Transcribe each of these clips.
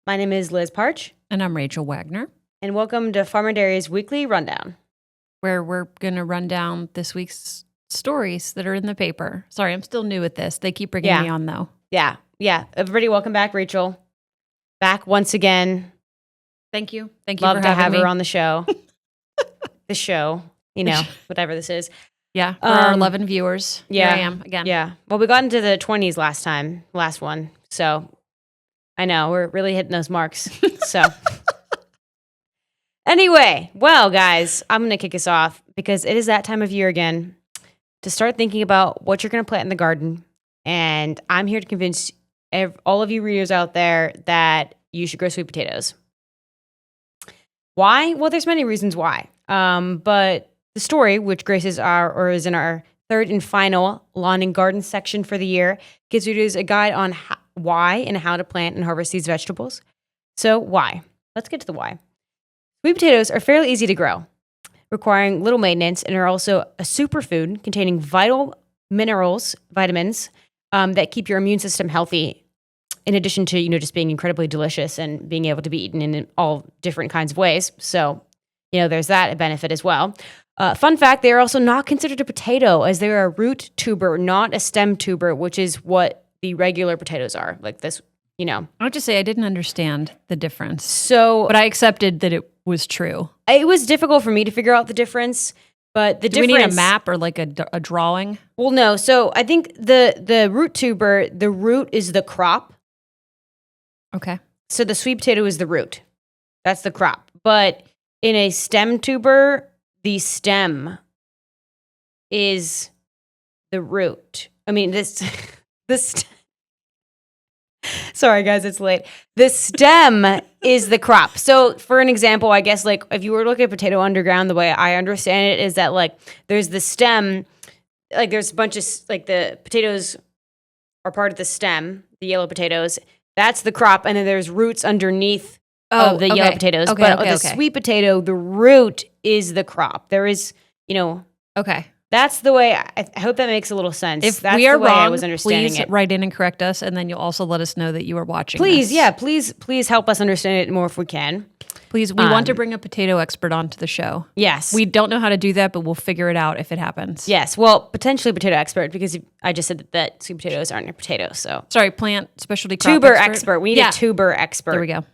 My name is Liz Partsch, And I'm Rachel Wagoner, and welcome to Farmer Dairy's Weekly Rundown. where we're going to run down this week's stories that are in the paper. Sorry, I'm still new at this. They keep bringing me on, though. Yeah. Everybody, welcome back, Rachel. Back once again. Thank you. Thank you Love for to having have me. her on the show. The show, whatever this is. Yeah, for our 11 viewers. Here I am again. Yeah. Well, we got into the 20s last one. So I know we're really hitting those marks. So anyway, well, guys, I'm going to kick us off because it is that time of year again to start thinking about what you're going to plant in the garden. And I'm here to convince all of you readers out there that you should grow sweet potatoes. Why? Well, there's many reasons why. But the story, which graces is in our third and final lawn and garden section for the year, gives readers a guide on why and how to plant and harvest these vegetables. So why? Let's get to the why. Sweet potatoes are fairly easy to grow, requiring little maintenance, and are also a superfood containing vital vitamins that keep your immune system healthy, in addition to, just being incredibly delicious and being able to be eaten in all different kinds of ways. So, there's that benefit as well. Fun fact, they are also not considered a potato, as they are a root tuber, not a stem tuber, which is what the regular potatoes are, like this, I have to say, I didn't understand the difference. So, but I accepted that it was true. It was difficult for me to figure out the difference. But Do we need a map or like a drawing? Well, no. So I think the root tuber, the root is the crop. Okay. So the sweet potato is the root. That's the crop. But in a stem tuber, the stem is the root. I mean, sorry, guys, it's late. The stem is the crop. So for an example, I guess, like, if you were to look at potato underground, the way I understand it is that, like, there's the stem, like, there's a bunch of, like, the potatoes are part of the stem, the yellow potatoes. That's the crop. And then there's roots underneath of the yellow potatoes. The sweet potato, the root is the crop. There is, Okay. That's the way, I hope that makes a little sense. If that's we are the way wrong, I was understanding please write in and correct us, and then you'll also let us know that you are watching Please, this. yeah, please help us understand it more if we can. Please, we want to bring a potato expert onto the show. Yes. We don't know how to do that, but we'll figure it out if it happens. Yes, well, potentially potato expert, because I just said that sweet potatoes aren't a potato, so. Sorry, plant specialty crop tuber expert. We need a tuber expert. There we go.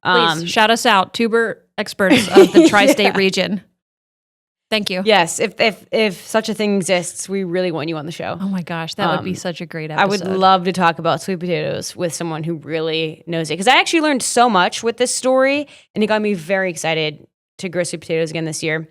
Please, shout us out, tuber experts of the tri-state region. Thank you. Yes, if such a thing exists, we really want you on the show. Oh my gosh, that would be such a great episode. I would love to talk about sweet potatoes with someone who really knows it, because I actually learned so much with this story, and it got me very excited to grow sweet potatoes again this year.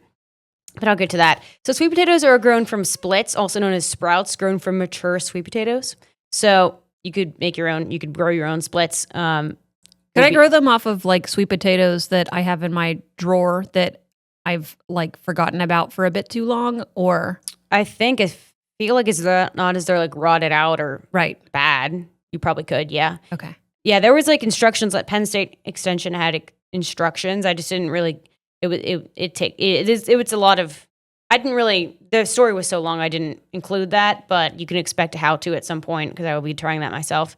But I'll get to that. So sweet potatoes are grown from splits, also known as sprouts, grown from mature sweet potatoes. So you could make your own. You could grow your own splits. Could I grow them off of, like, sweet potatoes that I have in my drawer that I've, like, forgotten about for a bit too long? Or I think I feel like it's not as they're, like, rotted out or bad. You probably could, yeah. Okay. Yeah, there was, like, instructions. Like, Penn State Extension had instructions. I just didn't really. It was a lot of. I didn't really. The story was so long, I didn't include that. But you can expect a how-to at some point, because I will be trying that myself.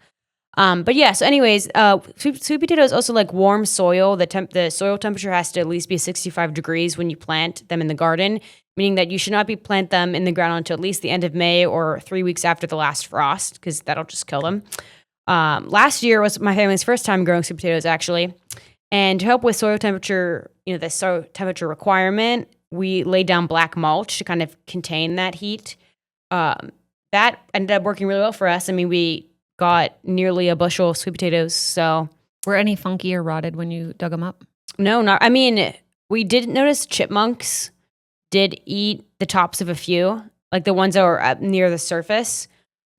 But yeah, so anyways, sweet potatoes also like warm soil. The soil temperature has to at least be 65 degrees when you plant them in the garden, meaning that you should not plant them in the ground until at least the end of May or 3 weeks after the last frost, because that'll just kill them. Last year was my family's first time growing sweet potatoes, actually. And to help with soil temperature, the soil temperature requirement, we laid down black mulch to kind of contain that heat. That ended up working really well for us. I mean, we got nearly a bushel of sweet potatoes. So, were any funky or rotted when you dug them up? No, not. I mean, we did notice chipmunks did eat the tops of a few, like the ones that were up near the surface.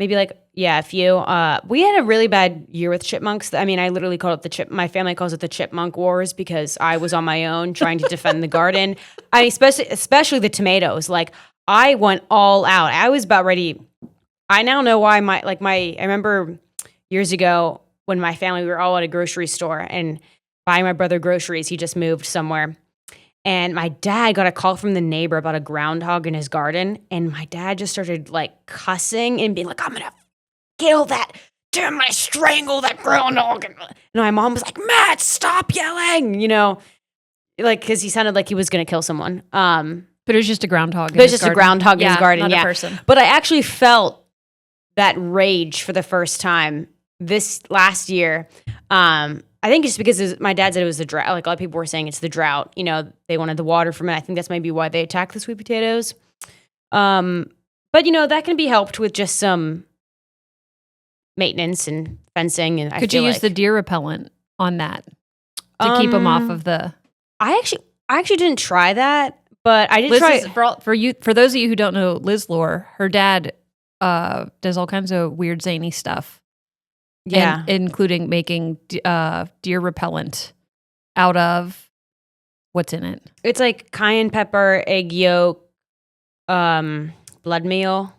Maybe a few. We had a really bad year with chipmunks. I mean, I literally called it my family calls it the chipmunk wars, because I was on my own trying to defend the garden. Especially the tomatoes. Like, I went all out. I was about ready. I now know why I remember years ago when my family, we were all at a grocery store and buying my brother groceries. He just moved somewhere. And my dad got a call from the neighbor about a groundhog in his garden. And my dad just started, like, cussing and being like, I'm going to kill that him. I'm gonna strangle that groundhog. And my mom was like, Matt, stop yelling. You know, like because he sounded like he was gonna kill someone. But it was just a groundhog. But it's just a groundhog in his garden. Not a person. But I actually felt that rage for the first time this last year. I think just because my dad said it was the drought. Like a lot of people were saying it's the drought. You know, they wanted the water from it. I think that's maybe why they attacked the sweet potatoes. But you know, that can be helped with just some maintenance and fencing. And could you use the deer repellent on that to keep them off of the? I actually didn't try that, but I did try. For those of you who don't know Liz Lore, her dad does all kinds of weird zany stuff. Yeah, including making deer repellent out of what's in it. It's like cayenne pepper, egg yolk, blood meal.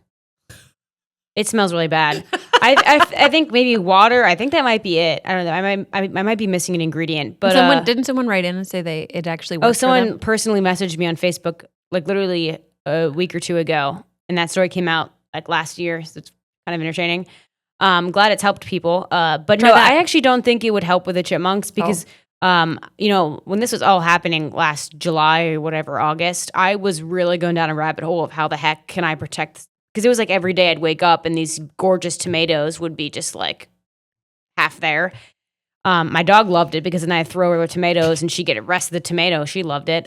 It smells really bad. I think maybe water. I think that might be it. I don't know. I might be missing an ingredient. But didn't someone write in and say it actually worked? Oh, someone personally messaged me on Facebook like literally a week or two ago, and that story came out like last year. So it's kind of entertaining. I'm glad it's helped people. But no, I actually don't think it would help with the chipmunks because, you know, when this was all happening last July or whatever, August, I was really going down a rabbit hole of how the heck can I protect? Because it was like every day I'd wake up and these gorgeous tomatoes would be just like half there. My dog loved it because then I'd throw her the tomatoes and she'd get the rest of the tomato. She loved it.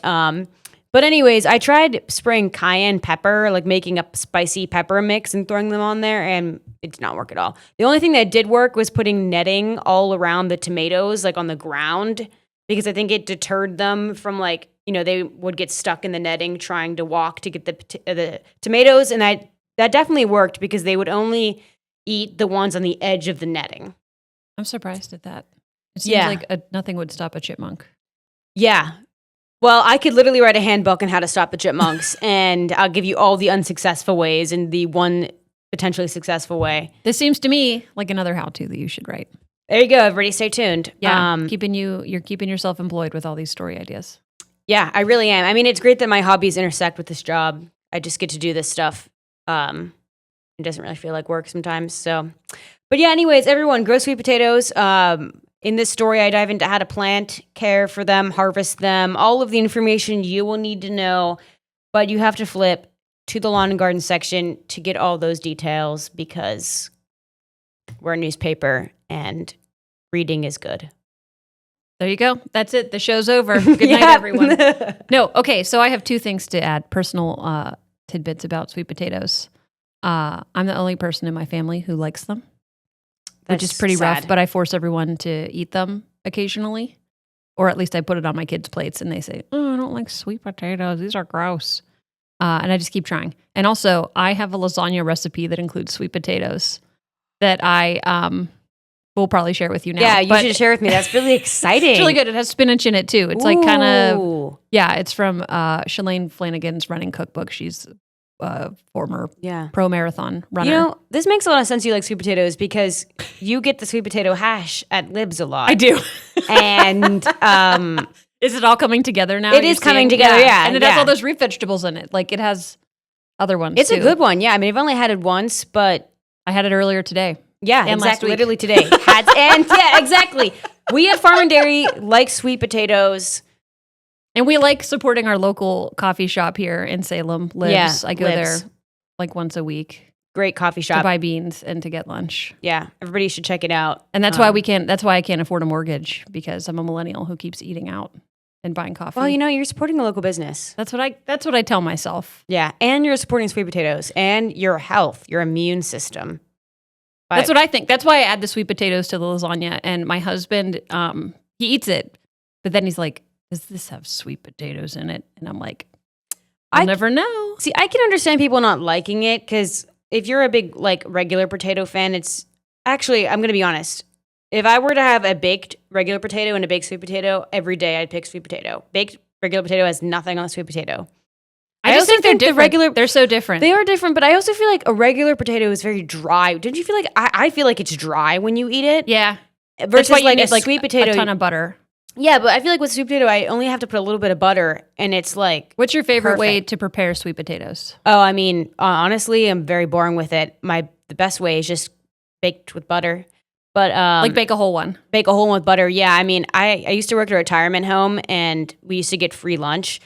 But anyways, I tried spraying cayenne pepper, like making a spicy pepper mix and throwing them on there, and it did not work at all. The only thing that did work was putting netting all around the tomatoes, like on the ground, because I think it deterred them from like, you know, they would get stuck in the netting trying to walk to get the tomatoes, and that definitely worked because they would only eat the ones on the edge of the netting. I'm surprised at that. It seems like nothing would stop a chipmunk. Yeah. Well, I could literally write a handbook on how to stop the chipmunks, and I'll give you all the unsuccessful ways and the one potentially successful way. This seems to me like another how-to that you should write. There you go. Everybody stay tuned. Yeah, you're keeping yourself employed with all these story ideas. Yeah, I really am. I mean, it's great that my hobbies intersect with this job. I just get to do this stuff. It doesn't really feel like work sometimes. So, but yeah, anyways, everyone, grow sweet potatoes. In this story, I dive into how to plant, care for them, harvest them, all of the information you will need to know, but you have to flip to the lawn and garden section to get all those details because we're a newspaper and reading is good. There you go. That's it. The show's over. Good night, everyone. No, okay, so I have two things to add, personal tidbits about sweet potatoes. I'm the only person in my family who likes them. Which is pretty rough, but I force everyone to eat them occasionally. Or at least I put it on my kids' plates and they say, oh, I don't like sweet potatoes. These are gross. And I just keep trying. And also, I have a lasagna recipe that includes sweet potatoes that I will probably share with you now. Yeah, you should share with me. That's really exciting. It's really good. It has spinach in it, too. It's like kind of, it's from Shalane Flanagan's running cookbook. She's former pro marathon runner. You know, this makes a lot of sense. You like sweet potatoes because you get the sweet potato hash at Libs a lot. I do. And is it all coming together now? It is coming together, yeah. And it has all those root vegetables in it. Like it has other ones. It's a good one, yeah. I mean, I've only had it once, but I had it earlier today. Yeah, and exactly. Literally today. Exactly. We at Farm and Dairy like sweet potatoes. And we like supporting our local coffee shop here in Salem, Libs. Yeah, I go there like once a week. Great coffee shop. To buy beans and to get lunch. Yeah, everybody should check it out. And that's why that's why I can't afford a mortgage because I'm a millennial who keeps eating out and buying coffee. Well, you know, you're supporting a local business. That's what I tell myself. Yeah, and you're supporting sweet potatoes and your health, your immune system. But that's what I think. That's why I add the sweet potatoes to the lasagna. And my husband, he eats it, but then he's like, does this have sweet potatoes in it? And I'm like, I'll never know. See, I can understand people not liking it because if you're a big like regular potato fan, it's actually, I'm going to be honest. If I were to have a baked regular potato and a baked sweet potato, every day I'd pick sweet potato. Baked regular potato has nothing on the sweet potato. I just think they're different. They're so different. They are different, but I also feel like a regular potato is very dry. Didn't you feel like, I feel like it's dry when you eat it? Yeah. Versus like a sweet potato. A ton of butter. Yeah, but I feel like with sweet potato, I only have to put a little bit of butter, and it's like what's your favorite way to prepare sweet potatoes? Oh, I mean, honestly, I'm very boring with it. The best way is just baked with butter. But Like bake a whole one. bake a whole one with butter. Yeah, I mean, I used to work at a retirement home, and we used to get free lunch.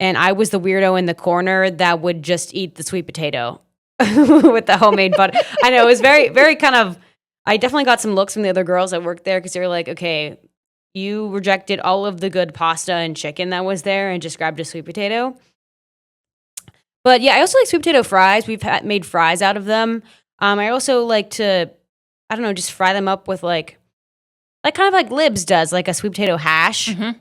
And I was the weirdo in the corner that would just eat the sweet potato with the homemade butter. I know, it was very, very kind of, I definitely got some looks from the other girls that worked there because they were like, okay, you rejected all of the good pasta and chicken that was there and just grabbed a sweet potato. But yeah, I also like sweet potato fries. We've made fries out of them. I also like to, I don't know, just fry them up with like kind of like Libs does, like a sweet potato hash. Mm-hmm.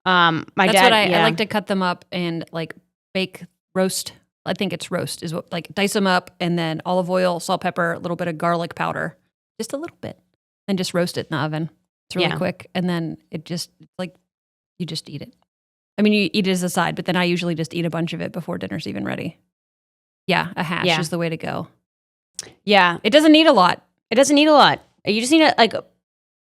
My That's dad, what I like to cut them up and like bake roast. I think it's roast is what, like dice them up and then olive oil, salt, pepper, a little bit of garlic powder, just a little bit, and just roast it in the oven. It's really quick, and then it just like you just eat it. I mean, you eat it as a side, but then I usually just eat a bunch of it before dinner's even ready. Yeah, a hash is the way to go. Yeah, it doesn't need a lot. It doesn't need a lot. You just need like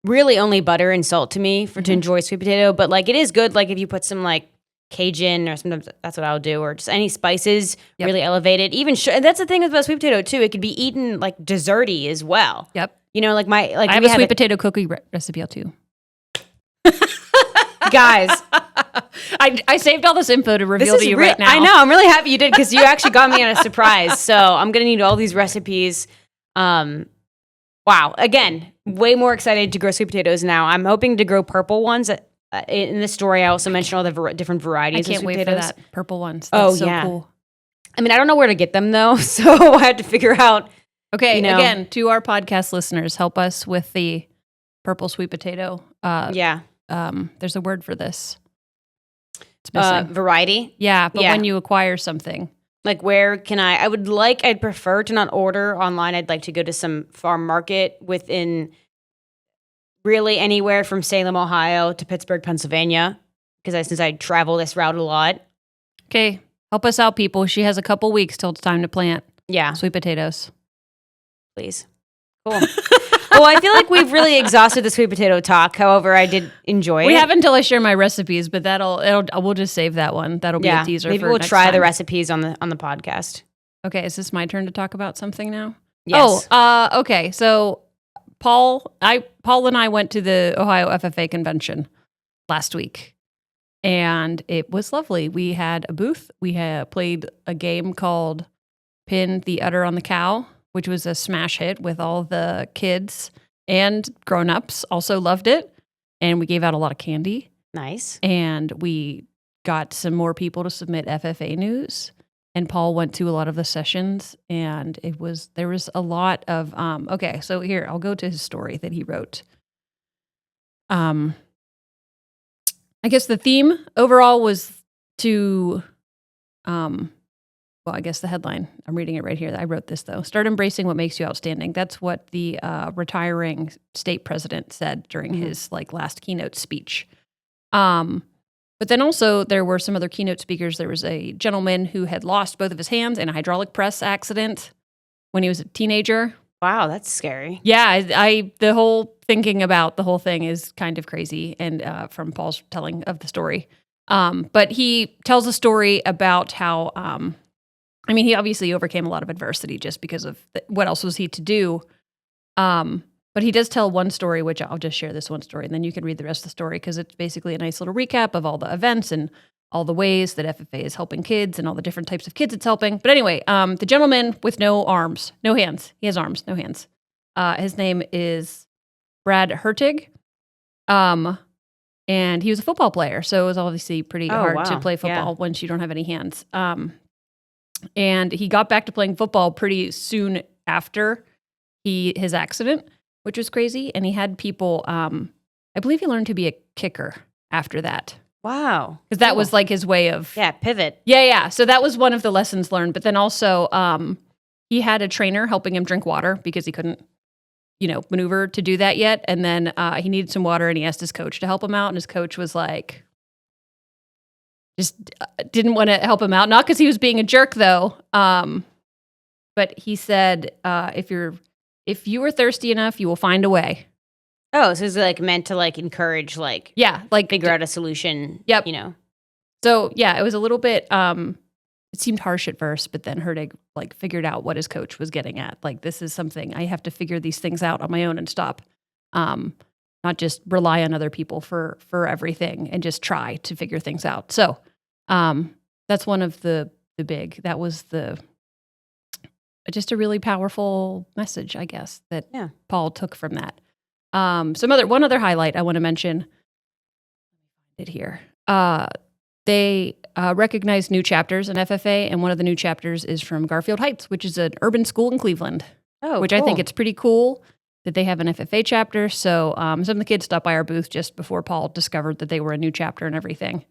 really only butter and salt to me to enjoy sweet potato. But like it is good, like if you put some like Cajun, or sometimes that's what I'll do, or just any spices, really elevate it. Even and that's the thing about sweet potato too. It could be eaten like desserty as well. Yep. You know, like I have a sweet potato cookie recipe too. Guys, I saved all this info to reveal to you right now. I know. I'm really happy you did because you actually got me on a surprise. So I'm going to need all these recipes. Wow. Again, way more excited to grow sweet potatoes now. I'm hoping to grow purple ones. In this story, I also mentioned all the different varieties of sweet potatoes. I can't wait for that purple ones. That's so cool. I mean, I don't know where to get them though, so I had to figure out. Okay, again, to our podcast listeners, help us with the purple sweet potato. There's a word for this. It's missing. Variety? Yeah, but when you acquire something. Like where can I'd prefer to not order online. I'd like to go to some farm market within really anywhere from Salem, Ohio to Pittsburgh, Pennsylvania, since I travel this route a lot. Okay, help us out, people. She has a couple weeks till it's time to plant sweet potatoes. Please. Cool. Well, I feel like we've really exhausted the sweet potato talk. However, I did enjoy it. We have until I share my recipes, but we'll just save that one. That'll be a teaser. Maybe we'll try the recipes on the podcast. Okay, is this my turn to talk about something now? Yes. Okay. So Paul and I went to the Ohio FFA Convention last week, and it was lovely. We had a booth. We had played a game called Pin the Udder on the Cow, which was a smash hit with all the kids and grown-ups also loved it. And we gave out a lot of candy. Nice. And we got some more people to submit FFA news. And Paul went to a lot of the sessions, and there was a lot of, okay, so here, I'll go to his story that he wrote. I guess the theme overall was to, I guess the headline, I'm reading it right here. I wrote this, though. Start embracing what makes you outstanding. That's what the retiring state president said during his last keynote speech. But then also there were some other keynote speakers. There was a gentleman who had lost both of his hands in a hydraulic press accident when he was a teenager. Wow, that's scary. Yeah, the whole thinking about the whole thing is kind of crazy, and from Paul's telling of the story. But he tells a story about how, he obviously overcame a lot of adversity just because of what else was he to do. But he does tell one story, which I'll just share this one story, and then you can read the rest of the story because it's basically a nice little recap of all the events and all the ways that FFA is helping kids and all the different types of kids it's helping. But anyway, the gentleman with no hands. He has arms, no hands. His name is Brad Hertig. And he was a football player, so it was obviously pretty hard to play football once you don't have any hands. And he got back to playing football pretty soon after his accident, which was crazy. And he had people, I believe he learned to be a kicker after that. Wow. Because that was his way of... Yeah, pivot. Yeah. So that was one of the lessons learned. But then also he had a trainer helping him drink water because he couldn't, maneuver to do that yet. And then he needed some water and he asked his coach to help him out. And his coach was just didn't want to help him out. Not because he was being a jerk though. But he said, if you were thirsty enough, you will find a way. Oh, so it's meant to encourage figure out a solution. Yep. So yeah, it was a little bit it seemed harsh at first, but then Hertig figured out what his coach was getting at. This is something I have to figure these things out on my own and stop not just rely on other people for everything and just try to figure things out. So that's one of the big. That was just a really powerful message, I guess, that Paul took from that. One other highlight I want to mention it here. They recognize new chapters in FFA, and one of the new chapters is from Garfield Heights, which is an urban school in Cleveland. Oh, which cool. I think it's pretty cool that they have an FFA chapter. So some of the kids stopped by our booth just before Paul discovered that they were a new chapter and everything.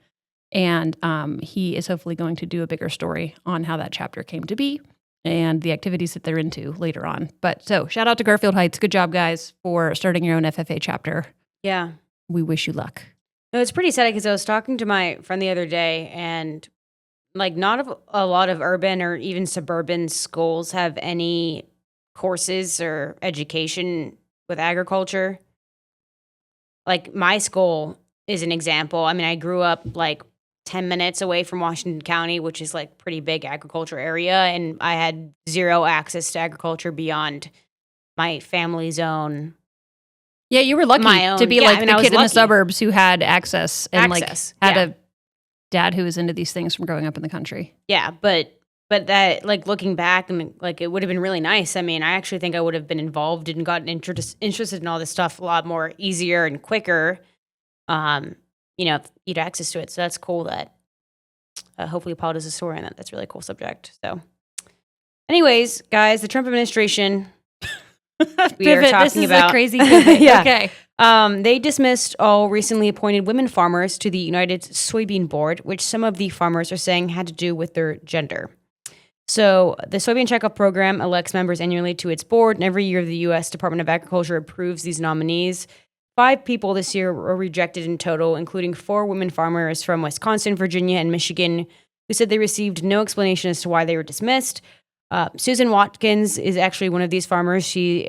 And he is hopefully going to do a bigger story on how that chapter came to be and the activities that they're into later on. But so shout out to Garfield Heights. Good job, guys, for starting your own FFA chapter. Yeah. We wish you luck. No, it's pretty sad because I was talking to my friend the other day, and like not a lot of urban or even suburban schools have any courses or education with agriculture. Like my school is an example. I mean, I grew up like 10 minutes away from Washington County, which is like pretty big agriculture area, and I had zero access to agriculture beyond my family's own. Yeah, you were lucky to be like the kid in the suburbs who had access and had a dad who was into these things from growing up in the country. Yeah, but that, like, looking back, and like, it would have been really nice. I mean, I actually think I would have been involved and gotten interested in all this stuff a lot more easier and quicker. If you'd access to it. So that's cool that hopefully Paul does a story on that. That's a really cool subject. So anyways, guys, the Trump administration we are talking this is about. A crazy pivot. Yeah. Okay. They dismissed all recently appointed women farmers to the United Soybean Board, which some of the farmers are saying had to do with their gender. So the soybean checkup program elects members annually to its board, and every year the U.S. Department of Agriculture approves these nominees. 5 people this year were rejected in total, including 4 women farmers from Wisconsin, Virginia, and Michigan, who said they received no explanation as to why they were dismissed. Susan Watkins is actually one of these farmers. She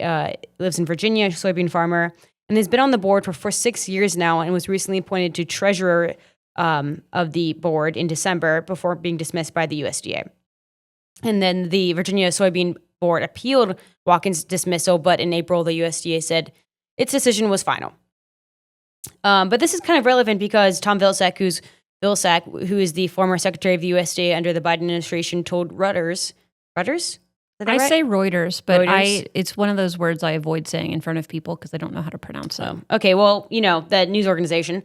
lives in Virginia, a soybean farmer, and has been on the board for 6 years now, and was recently appointed to treasurer of the board in December before being dismissed by the USDA. And then the Virginia Soybean Board appealed Watkins' dismissal, but in April, the USDA said its decision was final. But this is kind of relevant because Tom Vilsack, who is the former secretary of the USDA under the Biden administration, told Reuters? Say Reuters, but Reuters? It's one of those words I avoid saying in front of people because I don't know how to pronounce it. Okay, well, that news organization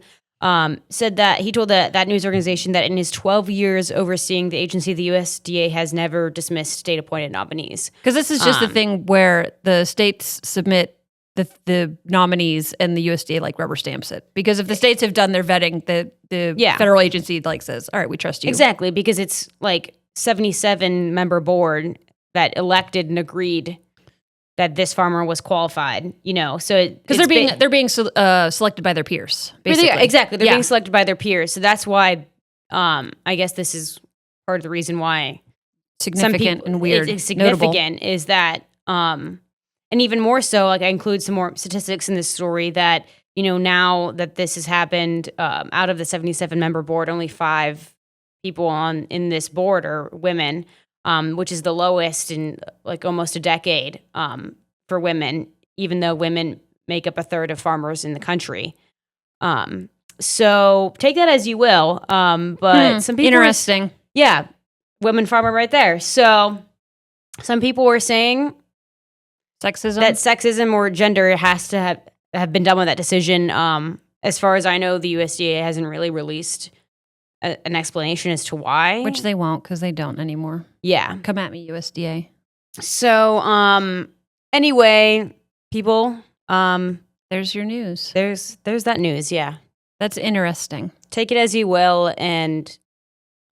said that he told that news organization that in his 12 years overseeing the agency, the USDA has never dismissed state-appointed nominees. Because this is just the thing where the states submit the nominees and the USDA rubber stamps it. Because if the states have done their vetting, the federal agency says, all right, we trust you. Exactly, because it's 77 member board that elected and agreed that this farmer was qualified, so because they're being selected by their peers, basically. They're being selected by their peers. So that's why I guess this is part of the reason why significant and weird. It's significant is that and even more so, I include some more statistics in this story that now that this has happened, out of the 77 member board, only 5 people in this board are women, which is the lowest in almost a decade for women, even though women make up a third of farmers in the country. So take that as you will. But some people interesting. Women farmer right there. So some people were saying sexism, that sexism or gender has to have been done with that decision. As far as I know, the USDA hasn't really released an explanation as to why. Which they won't, because they don't anymore. Yeah. Come at me, USDA. So, anyway, people, there's your news. There's that news, yeah. That's interesting. Take it as you will, and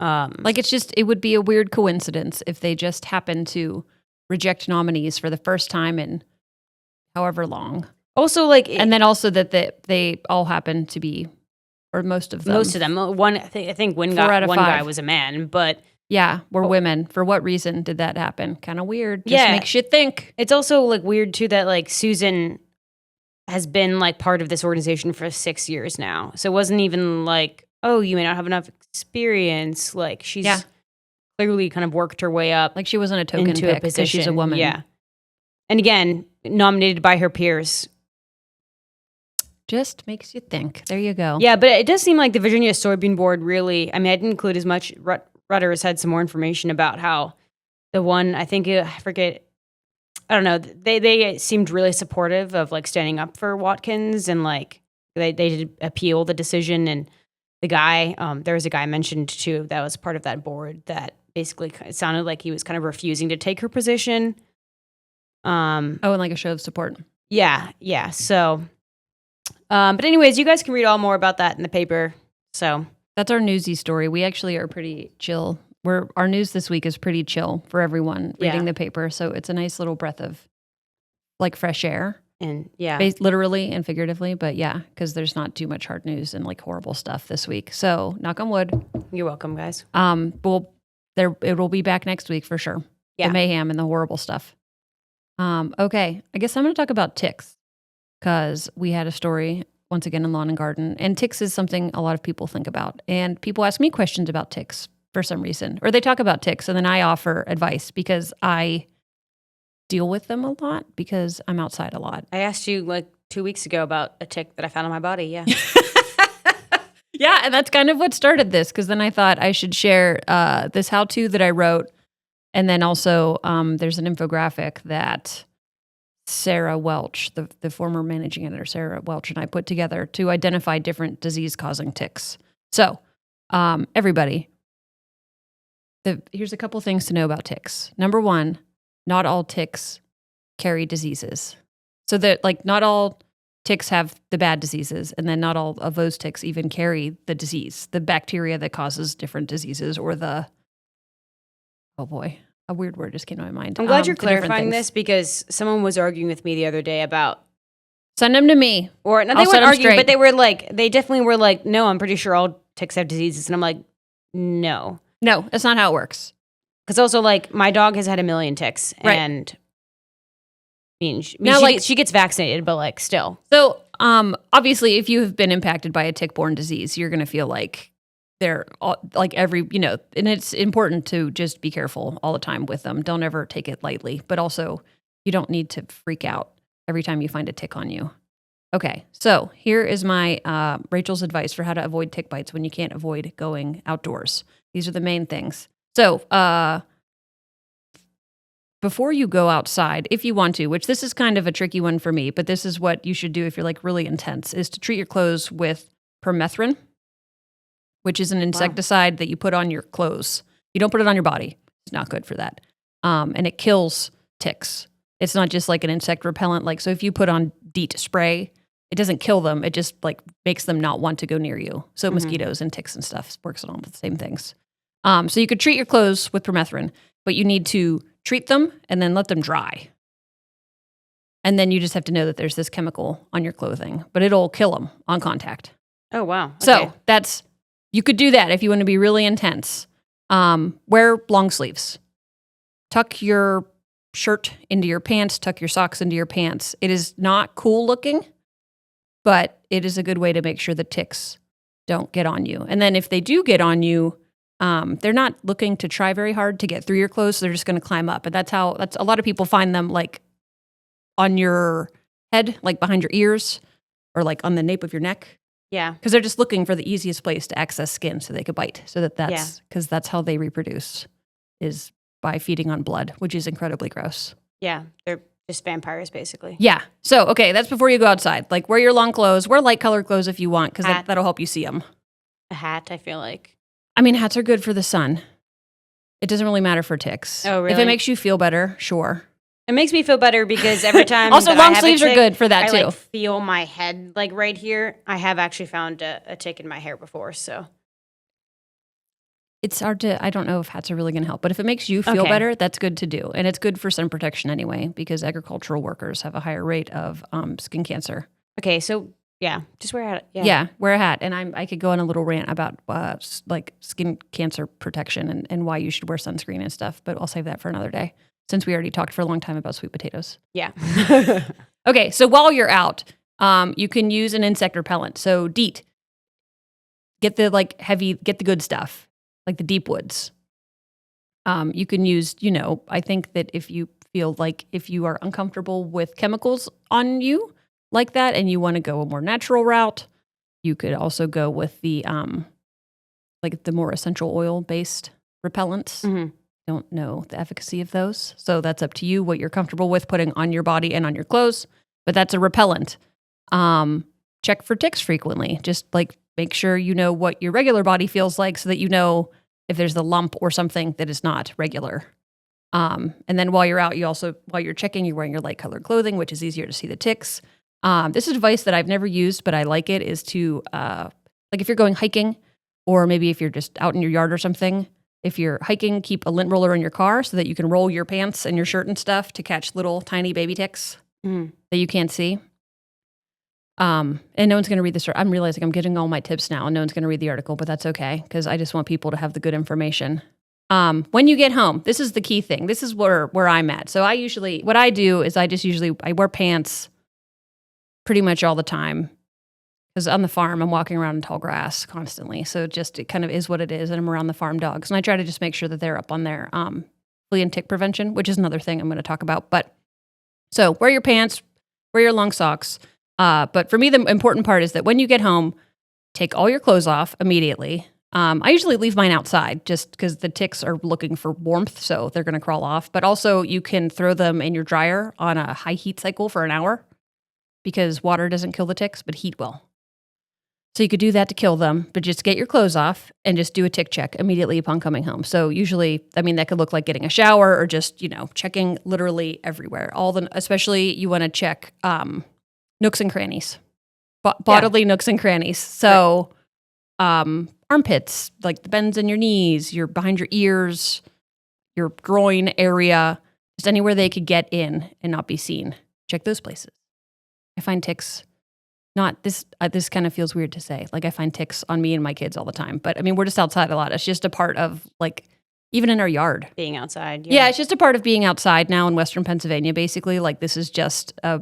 it would be a weird coincidence if they just happened to reject nominees for the first time in however long. Also, and then also that they all happen to be, or most of them. Most of them. One, I think one guy was a man, but were women. For what reason did that happen? Kind of weird. Just makes you think. It's also weird too that Susan has been part of this organization for 6 years now. So it wasn't even oh, you may not have enough experience. She's clearly kind of worked her way up. She wasn't a token into pick a position. She's a woman. Yeah. And again, nominated by her peers. Just makes you think. There you go. Yeah, but it does seem like the Virginia Soybean Board really, I mean, I didn't include as much. Rutter's had some more information about how the one, I think, I forget, I don't know, they seemed really supportive of like standing up for Watkins, and like they did appeal the decision. And the guy, there was a guy mentioned too that was part of that board that basically it sounded like he was kind of refusing to take her position. And like a show of support. Yeah. So, but anyways, you guys can read all more about that in the paper. So that's our newsy story. We actually are pretty chill. Our news this week is pretty chill for everyone reading the paper. So it's a nice little breath of like fresh air. And literally and figuratively, but because there's not too much hard news and like horrible stuff this week. So knock on wood. You're welcome, guys. It will be back next week for sure. Yeah. The mayhem and the horrible stuff. Okay, I guess I'm going to talk about ticks because we had a story once again in Lawn and Garden, and ticks is something a lot of people think about, and people ask me questions about ticks for some reason, or they talk about ticks, and then I offer advice because I deal with them a lot because I'm outside a lot. I asked you like 2 weeks ago about a tick that I found on my body. Yeah. Yeah, and that's kind of what started this, because then I thought I should share this how-to that I wrote. And then also there's an infographic that Sarah Welch, the former managing editor, Sarah Welch, and I put together to identify different disease-causing ticks. So everybody, here's a couple things to know about ticks. Number one, not all ticks carry diseases. So that like not all ticks have the bad diseases, and then not all of those ticks even carry the disease, the bacteria that causes different diseases, or the oh boy, a weird word just came to my mind. I'm glad you're clarifying this, because someone was arguing with me the other day about send them to me. Or no, they weren't arguing, but they definitely were like, no, I'm pretty sure all ticks have diseases, and I'm like, no, that's not how it works. Because also, like, my dog has had a million ticks, right. And she gets vaccinated, but like still. So obviously, if you have been impacted by a tick-borne disease, you're going to feel like they're like every, and it's important to just be careful all the time with them. Don't ever take it lightly, but also you don't need to freak out every time you find a tick on you. Okay, so here is my Rachel's advice for how to avoid tick bites when you can't avoid going outdoors. These are the main things. So before you go outside, if you want to, which this is kind of a tricky one for me, but this is what you should do if you're like really intense, is to treat your clothes with permethrin, which is an insecticide that you put on your clothes. You don't put it on your body. It's not good for that. And it kills ticks. It's not just like an insect repellent. Like, so if you put on DEET spray, it doesn't kill them. It just like makes them not want to go near you. So mosquitoes and ticks and stuff works on all the same things. So you could treat your clothes with permethrin, but you need to treat them and then let them dry. And then you just have to know that there's this chemical on your clothing, but it'll kill them on contact. Oh, wow. Okay. So you could do that if you want to be really intense. Wear long sleeves. Tuck your shirt into your pants, tuck your socks into your pants. It is not cool looking, but it is a good way to make sure the ticks don't get on you. And then if they do get on you, they're not looking to try very hard to get through your clothes, so they're just going to climb up. And that's a lot of people find them like on your head, like behind your ears, or like on the nape of your neck. Yeah. Because they're just looking for the easiest place to access skin so they could bite. So because that's how they reproduce, is by feeding on blood, which is incredibly gross. Yeah. They're just vampires, basically. Yeah. So, okay, that's before you go outside. Like, wear your long clothes. Wear light colored clothes if you want, because that'll help you see them. A hat, I feel like. I mean, hats are good for the sun. It doesn't really matter for ticks. Oh, really? If it makes you feel better, sure. It makes me feel better because every time also, long sleeves are good for that too. I like feel my head like right here. I have actually found a tick in my hair before, so it's hard to. I don't know if hats are really going to help, but if it makes you feel better, that's good to do, and it's good for sun protection anyway because agricultural workers have a higher rate of skin cancer. Okay, so yeah, just wear a hat. Yeah, wear a hat, and I could go on a little rant about like skin cancer protection and why you should wear sunscreen and stuff, but I'll save that for another day. Since we already talked for a long time about sweet potatoes. Yeah. Okay, so while you're out, you can use an insect repellent. So DEET, get the good stuff, like the deep woods. You can use, I think that if you feel like if you are uncomfortable with chemicals on you, like that and you want to go a more natural route, you could also go with the like the more essential oil based repellents. Mm-hmm. Don't know the efficacy of those. So that's up to you what you're comfortable with putting on your body and on your clothes. But that's a repellent. Check for ticks frequently. Just like make sure you know what your regular body feels like so that you know if there's a lump or something that is not regular. And then while you're out, while you're checking, you're wearing your light colored clothing, which is easier to see the ticks. This is advice that I've never used, but I like it, is to, like if you're going hiking or maybe if you're just out in your yard or something, if you're hiking, keep a lint roller in your car so that you can roll your pants and your shirt and stuff to catch little tiny baby ticks that you can't see. And no one's going to read this. I'm realizing I'm getting all my tips now and no one's going to read the article, but that's okay because I just want people to have the good information. When you get home, this is the key thing. This is where I'm at. So what I do is I wear pants pretty much all the time because on the farm, I'm walking around in tall grass constantly. So it kind of is what it is. And I'm around the farm dogs. And I try to just make sure that they're up on their flea and tick prevention, which is another thing I'm going to talk about. But so wear your pants, wear your long socks. But for me, the important part is that when you get home, take all your clothes off immediately. I usually leave mine outside just because the ticks are looking for warmth, so they're going to crawl off. But also you can throw them in your dryer on a high heat cycle for an hour because water doesn't kill the ticks, but heat will. So you could do that to kill them, but just get your clothes off and just do a tick check immediately upon coming home. So usually, that could look like getting a shower or just, checking literally everywhere. Especially you want to check nooks and crannies, bodily nooks and crannies. So armpits, like the bends in your knees, behind your ears, your groin area, just anywhere they could get in and not be seen. Check those places. I find ticks. Not this. This kind of feels weird to say. Like I find ticks on me and my kids all the time. But we're just outside a lot. It's just a part of even in our yard. Being outside. Yeah, it's just a part of being outside now in Western Pennsylvania. Basically, this is just a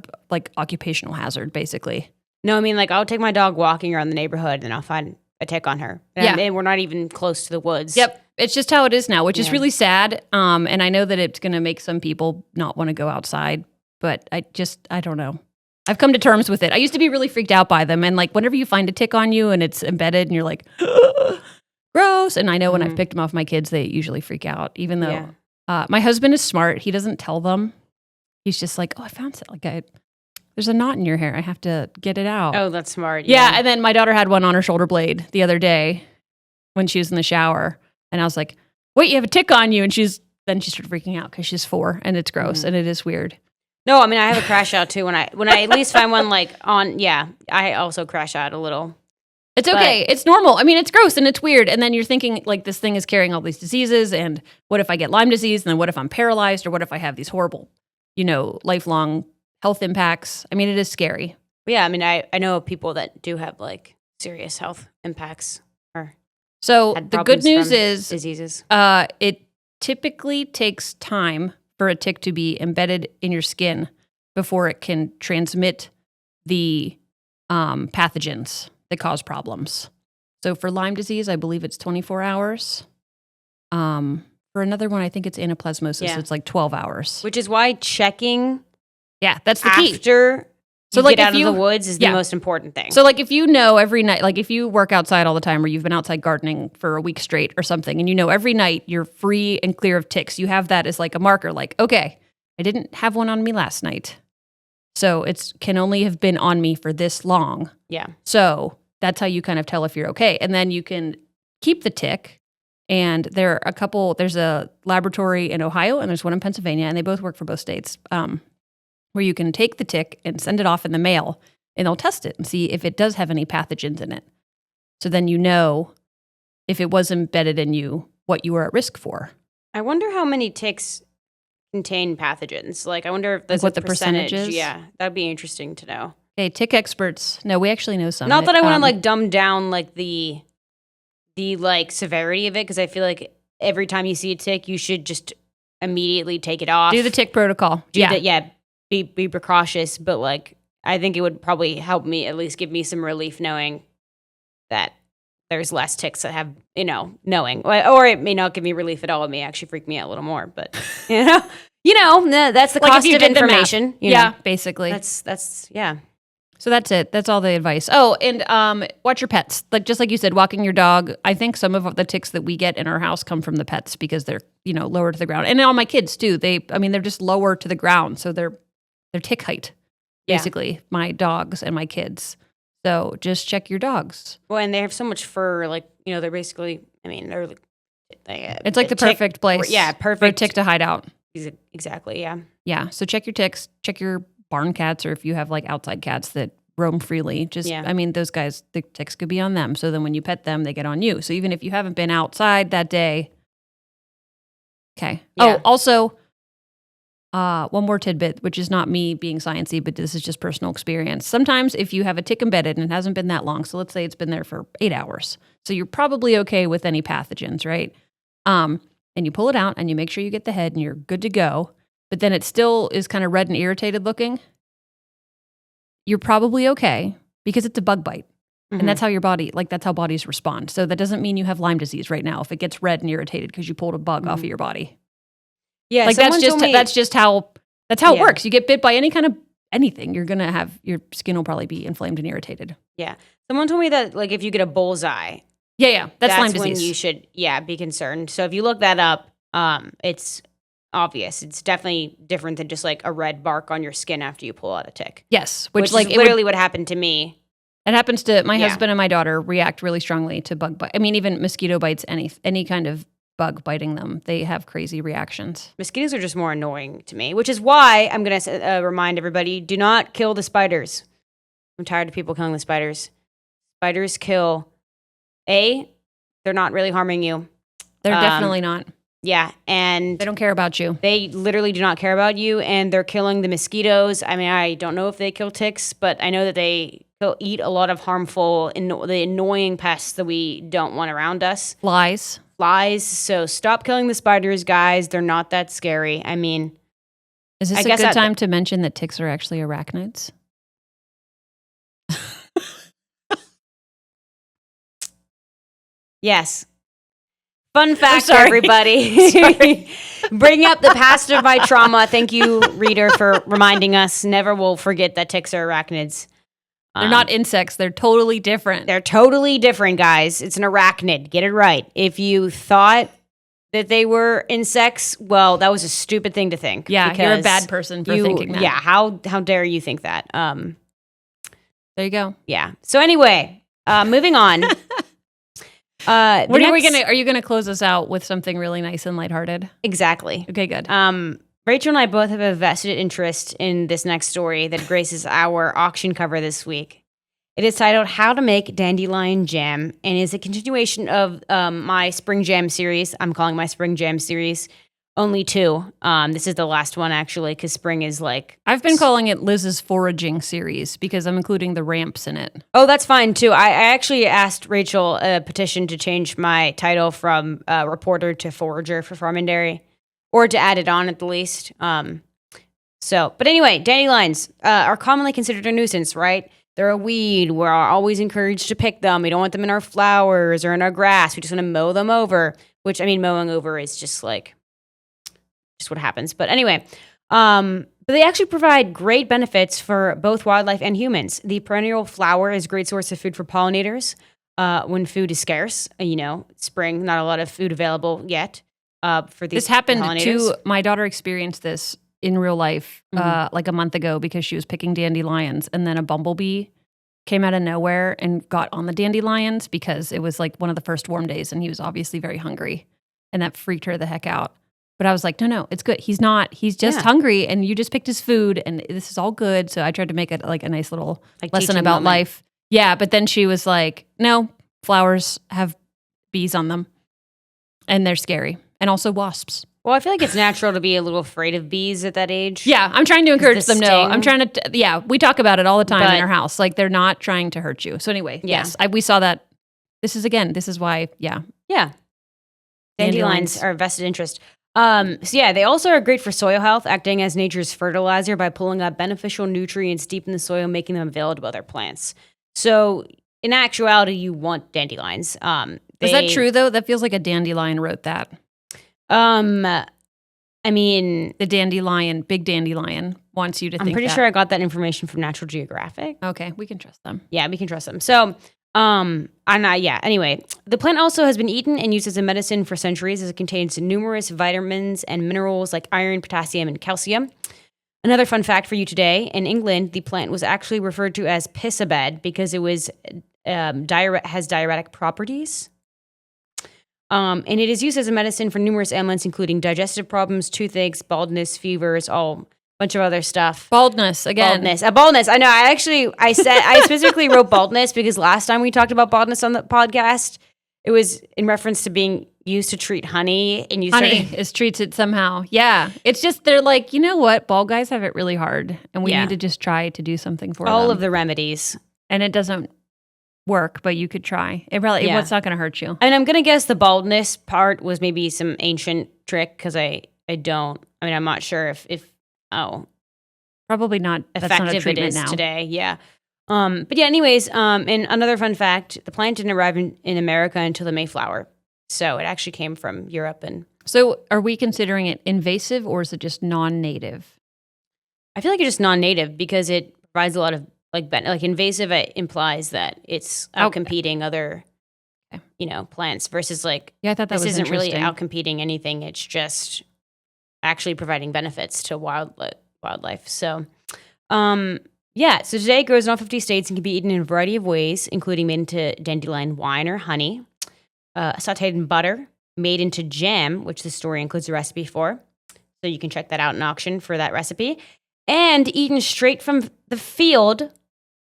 occupational hazard. Basically. No, I'll take my dog walking around the neighborhood and I'll find a tick on her. And we're not even close to the woods. Yep, it's just how it is now, which is really sad. And I know that it's going to make some people not want to go outside. But I don't know. I've come to terms with it. I used to be really freaked out by them. And whenever you find a tick on you and it's embedded and you're like, gross. And I know when I've picked them off my kids, they usually freak out, even though my husband is smart. He doesn't tell them. He's just like, oh, I found it. There's a knot in your hair. I have to get it out. Oh, that's smart. Yeah. And then my daughter had one on her shoulder blade the other day when she was in the shower. And I was like, wait, you have a tick on you. And then she started freaking out because she's 4 and it's gross and it is weird. No, I have a crash out too when I at least find one I also crash out a little. It's okay. It's normal. It's gross and it's weird. And then you're thinking this thing is carrying all these diseases. And what if I get Lyme disease? And then what if I'm paralyzed? Or what if I have these horrible, lifelong health impacts? It is scary. But yeah, I know people that do have serious health impacts. So the good news is diseases. It typically takes time for a tick to be embedded in your skin before it can transmit the pathogens that cause problems. So for Lyme disease, I believe it's 24 hours. For another one, I think it's anaplasmosis. Yeah. It's 12 hours. Which is why checking that's the key. After you get out of the woods is the most important thing. So if you know every night, if you work outside all the time or you've been outside gardening for a week straight or something, and every night you're free and clear of ticks, you have that as a marker, okay, I didn't have one on me last night. So it can only have been on me for this long. Yeah. So that's how you kind of tell if you're okay. And then you can keep the tick. And there's a laboratory in Ohio and there's one in Pennsylvania, and they both work for both states. Where you can take the tick and send it off in the mail, and they'll test it and see if it does have any pathogens in it. So then if it was embedded in you, what you were at risk for. I wonder how many ticks contain pathogens. I wonder if there's what a the percentage is? Yeah, that'd be interesting to know. Okay, tick experts. No, we actually know some. Not that I want to dumb down the severity of it, because I feel like every time you see a tick, you should just immediately take it off. Do the tick protocol. Be precautious, but I think it would probably help me, at least give me some relief knowing that there's less ticks that have, knowing, or it may not give me relief at all. It may actually freak me out a little more, but that's the cost of information. Yeah, basically. That's yeah. So that's it. That's all the advice. Oh, and watch your pets. Like just like you said, walking your dog. I think some of the ticks that we get in our house come from the pets because they're lower to the ground. And all my kids too. They're just lower to the ground, so they're tick height, basically. My dogs and my kids. So just check your dogs. Well, and they have so much fur. Like they're basically. They're. It's like the perfect place. Yeah, perfect for a tick to hide out. Exactly. Yeah. Yeah. So check your ticks. Check your barn cats, or if you have like outside cats that roam freely, those guys, the ticks could be on them. So then when you pet them, they get on you. So even if you haven't been outside that day. Okay. Yeah. Oh, also, one more tidbit, which is not me being sciencey, but this is just personal experience. Sometimes if you have a tick embedded and it hasn't been that long, so let's say it's been there for 8 hours. So you're probably okay with any pathogens, right? And you pull it out and you make sure you get the head and you're good to go. But then it still is kind of red and irritated looking. You're probably okay because it's a bug bite. Mm-hmm. And that's how your body, that's how bodies respond. So that doesn't mean you have Lyme disease right now if it gets red and irritated because you pulled a bug off of your body. Yeah, that's just how it works. You get bit by any kind of anything, you're gonna have your skin will probably be inflamed and irritated. Yeah, someone told me that if you get a bullseye, that's Lyme disease. When you should be concerned. So if you look that up, it's obvious. It's definitely different than just a red bark on your skin after you pull out a tick. Yes, which is literally what happened to me. It happens to my husband and my daughter. React really strongly to bug bite. Even mosquito bites, any kind of bug biting them, they have crazy reactions. Mosquitoes are just more annoying to me, which is why I'm going to remind everybody, do not kill the spiders. I'm tired of people killing the spiders. Spiders kill, they're not really harming you. They're definitely not. Yeah, and they don't care about you. They literally do not care about you, and they're killing the mosquitoes. I don't know if they kill ticks, but I know that they eat a lot of harmful, the annoying pests that we don't want around us. Flies. So stop killing the spiders, guys. They're not that scary. Is this a good time to mention that ticks are actually arachnids? Yes. Fun fact, everybody. Bring up the past of my trauma. Thank you, reader, for reminding us. Never will forget that ticks are arachnids. They're not insects. They're totally different. They're totally different, guys. It's an arachnid. Get it right. If you thought that they were insects, well, that was a stupid thing to think. Yeah, you're a bad person for thinking that. Yeah, how dare you think that? There you go. Yeah. So anyway, moving on. Are you gonna close us out with something really nice and lighthearted? Exactly. Okay, good. Rachel and I both have a vested interest in this next story that graces our auction cover this week. It is titled How to Make Dandelion Jam and is a continuation of my Spring Jam series. I'm calling my Spring Jam series only 2. This is the last one, actually, because spring is I've been calling it Liz's Foraging series because I'm including the ramps in it. Oh, that's fine, too. I actually asked Rachel a petition to change my title from reporter to forager for Farm and Dairy. Or to add it on at the least. But anyway, dandelions are commonly considered a nuisance, right? They're a weed. We're always encouraged to pick them. We don't want them in our flowers or in our grass. We just want to mow them over, which, mowing over is just what happens. But anyway, but they actually provide great benefits for both wildlife and humans. The perennial flower is a great source of food for pollinators when food is scarce. Spring, not a lot of food available yet. For these this happened to my daughter. Experienced this in real life a month ago because she was picking dandelions, and then a bumblebee came out of nowhere and got on the dandelions because it was one of the first warm days, and he was obviously very hungry, and that freaked her the heck out. But I was like, no, it's good. He's not. He's just hungry, and you just picked his food, and this is all good. So I tried to make it a nice little lesson about life. Yeah, but then she was like, no, flowers have bees on them, and they're scary. And also wasps. Well, I feel like it's natural to be a little afraid of bees at that age. Yeah, I'm trying to encourage them. No, I'm trying to, we talk about it all the time in our house. They're not trying to hurt you. So anyway, yes, we saw that. This is why, Yeah. Dandelions are a vested interest. They also are great for soil health, acting as nature's fertilizer by pulling up beneficial nutrients deep in the soil, making them available to other plants. So in actuality, you want dandelions. Is that true, though? That feels like a dandelion wrote that. I mean, The dandelion, big dandelion, wants you to think I'm pretty that. sure I got that information from Natural Geographic. Okay, we can trust them. Yeah, we can trust them. So, I'm not, yeah. Anyway, the plant also has been eaten and used as a medicine for centuries as it contains numerous vitamins and minerals like iron, potassium, and calcium. Another fun fact for you today, in England, the plant was actually referred to as pissabed because it was has diuretic properties. And it is used as a medicine for numerous ailments, including digestive problems, toothaches, baldness, fevers, all bunch of other stuff. Baldness again. Baldness. I know. I specifically wrote baldness because last time we talked about baldness on the podcast, it was in reference to being used to treat honey, and treats it somehow. Yeah, it's just they're like, you know what, bald guys have it really hard, and we Yeah. need to just try to do something for them. all of the remedies. And it doesn't work, but you could try. It really, Yeah. it's not going to hurt you. And I'm gonna guess the baldness part was maybe some ancient trick because I'm not sure if Probably not. That's not a effective it treatment is now. today. Yeah. But yeah, anyways, and another fun fact, the plant didn't arrive in America until the Mayflower. So it actually came from Europe. And So, are we considering it invasive, or is it just non-native? I feel like it's just non-native because it provides a lot of like invasive. It implies that it's outcompeting other, plants versus like, Yeah, I thought that this was isn't really interesting. outcompeting anything. It's just actually providing benefits to wildlife. So, yeah. So today it grows in all 50 states and can be eaten in a variety of ways, including made into dandelion wine or honey, sautéed in butter, made into jam, which the story includes a recipe for. So you can check that out in auction for that recipe, and eaten straight from the field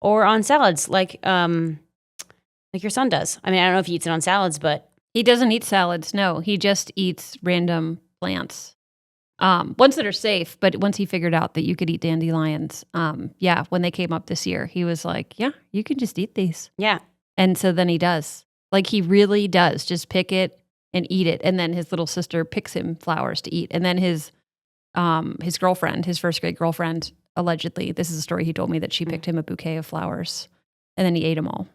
or on salads, like your son does. I mean, I don't know if he eats it on salads, but He doesn't eat salads. No, he just eats random plants. Ones that are safe, but once he figured out that you could eat dandelions, when they came up this year, he was like, yeah, you can just eat these. yeah. And so then he does. Like, he really does just pick it and eat it. And then his little sister picks him flowers to eat. And then his girlfriend, his first grade girlfriend, allegedly, this is a story he told me, that she picked him a bouquet of flowers and then he ate them all.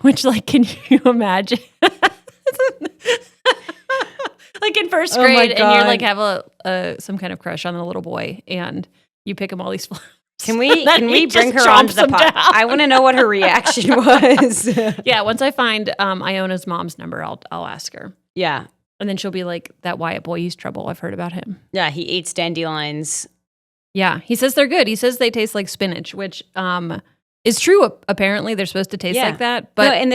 Which, like, can you imagine? Like in first Oh my grade, and you're like God. have some kind of crush on the little boy, and you pick him all these flowers. Can we Then he bring just her on to chomps the them pod? down. I want to know what her reaction was. Yeah, once I find Iona's mom's number, I'll ask her, Yeah. and then she'll be like, "That Wyatt boy, he's trouble. I've heard about him." Yeah, he eats dandelions. Yeah, he says they're good. He says they taste like spinach, which is true. Apparently, they're supposed to taste Yeah. like that. But But in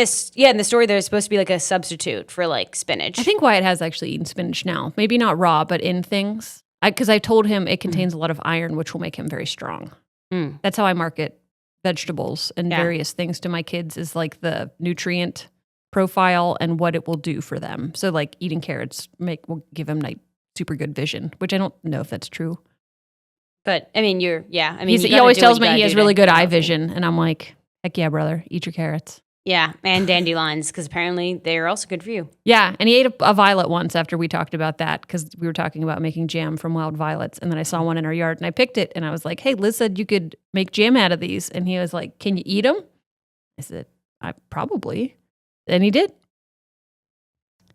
the story, there's supposed to be like a substitute for like spinach. I think Wyatt has actually eaten spinach now. Maybe not raw, but in things. Because I told him it contains a lot of iron, which will make him very strong. Mm. That's how I market vegetables and Yeah. various things to my kids, is like the nutrient profile and what it will do for them. So like eating carrots will give them like super good vision, which I don't know if that's true. But I mean, he He always tells me he has really good eye vision, and I'm like, heck yeah, brother, eat your carrots. Yeah, and dandelions, because apparently they're also good for you. Yeah, and he ate a violet once after we talked about that, because we were talking about making jam from wild violets, and then I saw one in our yard, and I picked it, and I was like, hey, Liz said you could make jam out of these, and he was like, can you eat them? I said, I probably. And he did.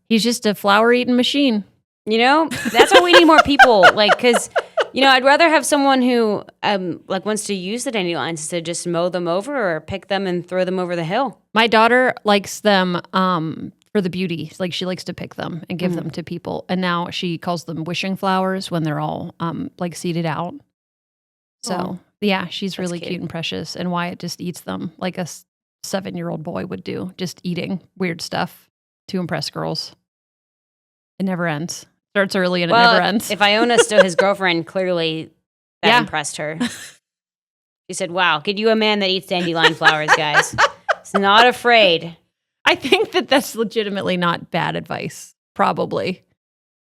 He's just a flower-eating machine. That's why we need more people. Like, because I'd rather have someone who wants to use the dandelions to just mow them over or pick them and throw them over the hill. My daughter likes them for the beauty. Like, she likes to pick them and give them to people. And now she calls them wishing flowers when they're all seeded out. So, Aw. yeah, she's really cute. cute and precious. And Wyatt just eats them like a 7-year-old boy would do, just eating weird stuff to impress girls. It never ends. Starts early and it never ends. If Iona's still his girlfriend, clearly that Yeah. impressed her. She said, wow, get you a man that eats dandelion flowers, guys. He's not afraid. I think that that's legitimately not bad advice, probably.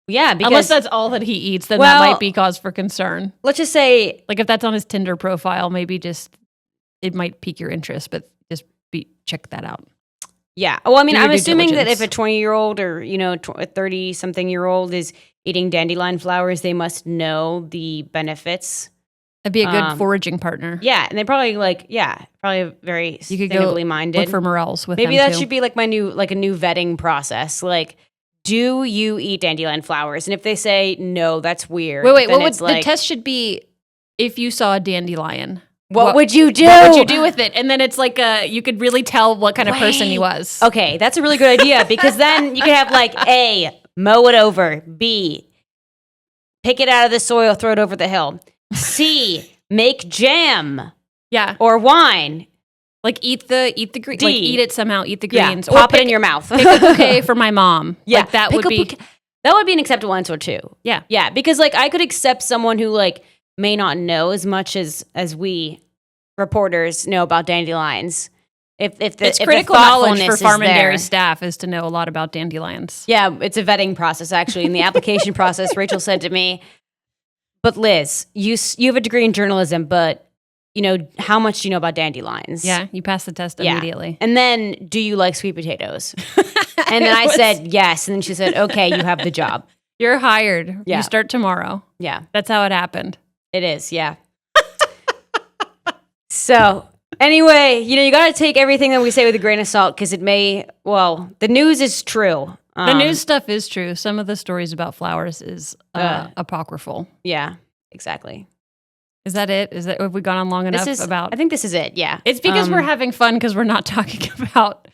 Yeah, because Unless that's all that he eats, then Well- that might be cause for concern. let's just say, Like if that's on his Tinder profile, maybe just it might pique your interest, but just check that out. yeah. Well, I mean, Do your I'm due assuming that diligence. if a 20-year-old or, a 30-something-year-old is eating dandelion flowers, they must know the benefits. That'd be a good foraging partner. Yeah, and they probably probably very You could go sustainably minded. look for morels with Maybe them that too. should be like a new vetting process. Like, do you eat dandelion flowers? And if they say no, that's weird. Wait. then What would it's like, the test should be? If you saw a dandelion, what would you do? What would you do with it? And then it's like you could really tell what kind of person he was. Okay, that's a really good idea because then you could have like A, mow it over. B, pick it out of the soil, throw it over the hill. C, make jam. Yeah. Or wine. Like eat the green. Like eat it somehow. Eat the greens. Or pop it in your mouth. Pick a bouquet for my mom. Yeah, like that would be. That would be an acceptable answer too. Yeah, yeah, because like I could accept someone who like may not know as much as we reporters know about dandelions. It's critical knowledge for farm and dairy staff is to know a lot about dandelions. Yeah, it's a vetting process actually. In the application process, Rachel said to me, "But Liz, you have a degree in journalism, but." You know, how much do you know about dandelions? Yeah, you passed the test immediately. And then, do you like sweet potatoes? And then I said, yes. And then she said, okay, you have the job. You're hired. Yeah. You start tomorrow. Yeah. That's how it happened. It is, yeah. So, anyway, you got to take everything that we say with a grain of salt because it may, the news is true. The news stuff is true. Some of the stories about flowers is apocryphal. Yeah, exactly. Is that it? Have we gone on long enough about? I think this is it. Yeah, it's because we're having fun because we're not talking about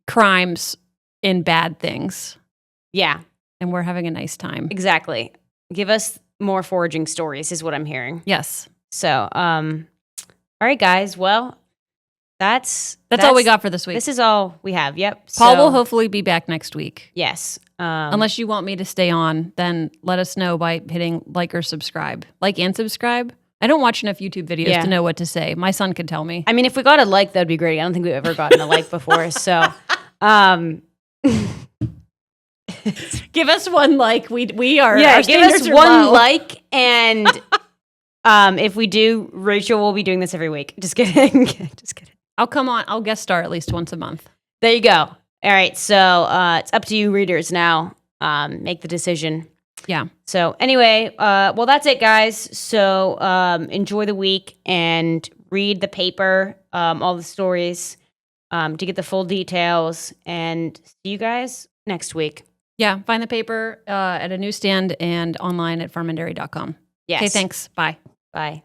crimes in bad things. Yeah, and we're having a nice time. Exactly. Give us more foraging stories, is what I'm hearing. Yes. So, all right, guys. Well, that's all we got for this week. This is all we have. Yep. Paul will hopefully be back next week. Yes. Unless you want me to stay on, then let us know by hitting like or subscribe. Like and subscribe. I don't watch enough YouTube videos to know what to say. My son could tell me. I mean, if we got a like, that'd be great. I don't think we've ever gotten a like before. So, give us one like. We are. Yeah, our give us standards are one low. like, and if we do, Rachel will be doing this every week. Just kidding. Just kidding. I'll come on. I'll guest star at least once a month. There you go. All right. So it's up to you, readers. Now, make the decision. Yeah. So anyway, that's it, guys. So enjoy the week and read the paper, all the stories to get the full details. And see you guys next week. Yeah. Find the paper at a newsstand and online at farmanddairy.com. Yes. Okay. Thanks. Bye. Bye.